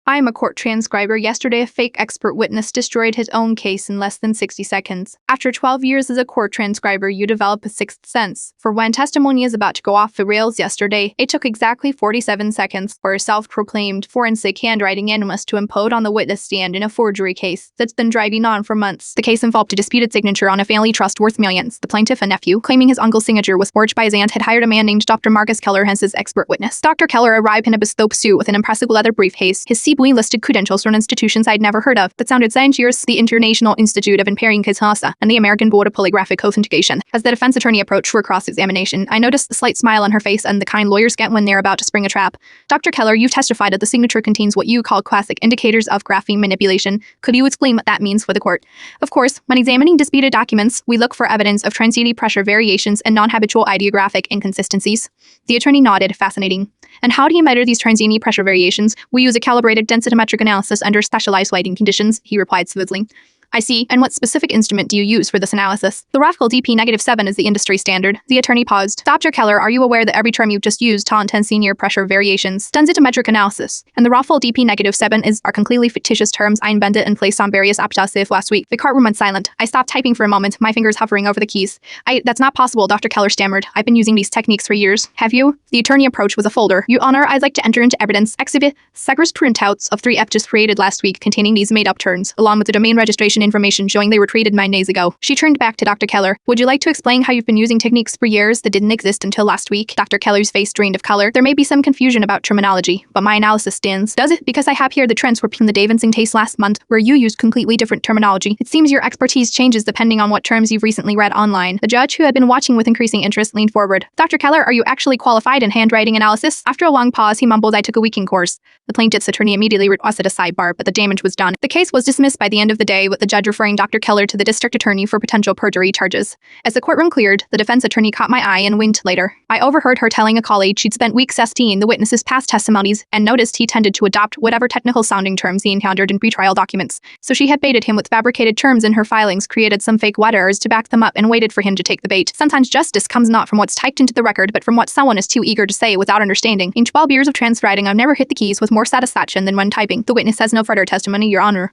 I am a court transcriber. Yesterday, a fake expert witness destroyed his own case in less than 60 seconds. After 12 years as a court transcriber, you develop a sixth sense. For when testimony is about to go off the rails yesterday, it took exactly 47 seconds for a self-proclaimed forensic handwriting analyst to implode on the witness stand in a forgery case that's been dragging on for months. The case involved a disputed signature on a family trust worth millions. The plaintiff, a nephew, claiming his uncle's signature was forged by his aunt, had hired a man named Dr. Marcus Keller as his expert witness. Dr. Keller arrived in a bespoke suit with an impressive leather briefcase. His listed credentials from institutions I'd never heard of, that sounded Saint-Years, the International Institute of Impairing Kishasa, and the American Board of Polygraphic Authentication. As the defense attorney approached for a cross-examination, I noticed the slight smile on her face and the kind lawyers get when they're about to spring a trap. Dr. Keller, you've testified that the signature contains what you call classic indicators of grapheme manipulation. Could you explain what that means for the court? Of course, when examining disputed documents, we look for evidence of transient pressure variations and non-habitual ideographic inconsistencies. The attorney nodded, fascinating. And how do you measure these transient pressure variations? We use a calibrated densitometric analysis under specialized lighting conditions, he replied smoothly. I see. And what specific instrument do you use for this analysis? The Raphel DP-7 is the industry standard. The attorney paused. Dr. Keller, are you aware that every term you've just used taught senior pressure variations? Densitometric analysis. And the Raphel DP-7 are completely fictitious terms I invented and placed on various apps last week. The courtroom went silent. I stopped typing for a moment, my fingers hovering over the keys. That's not possible, Dr. Keller stammered. I've been using these techniques for years. Have you? The attorney approached with a folder. Your Honor, I'd like to enter into evidence exhibit Seger's printouts of 3 just created last week containing these made-up terms, along with the domain registration information showing they were created 9 days ago. She turned back to Dr. Keller. Would you like to explain how you've been using techniques for years that didn't exist until last week? Dr. Keller's face drained of color. There may be some confusion about terminology, but my analysis stands. Does it? Because I have here the transcript from the Davidson case last month, where you used completely different terminology. It seems your expertise changes depending on what terms you've recently read online. The judge, who had been watching with increasing interest, leaned forward. Dr. Keller, are you actually qualified in handwriting analysis? After a long pause, he mumbled, I took a weekend course. The plaintiff's attorney immediately requested a sidebar, but the damage was done. The case was dismissed by the end of the day, with the judge referring Dr. Keller to the district attorney for potential perjury charges. As the courtroom cleared, the defense attorney caught my eye and winked later. I overheard her telling a colleague she'd spent weeks studying the witness's past testimonies and noticed he tended to adopt whatever technical-sounding terms he encountered in pretrial documents. So she had baited him with fabricated terms in her filings, created some fake letters to back them up, and waited for him to take the bait. Sometimes justice comes not from what's typed into the record, but from what someone is too eager to say without understanding. In 12 years of transcribing, I've never hit the keys with more satisfaction than when typing. The witness has no further testimony, Your Honor.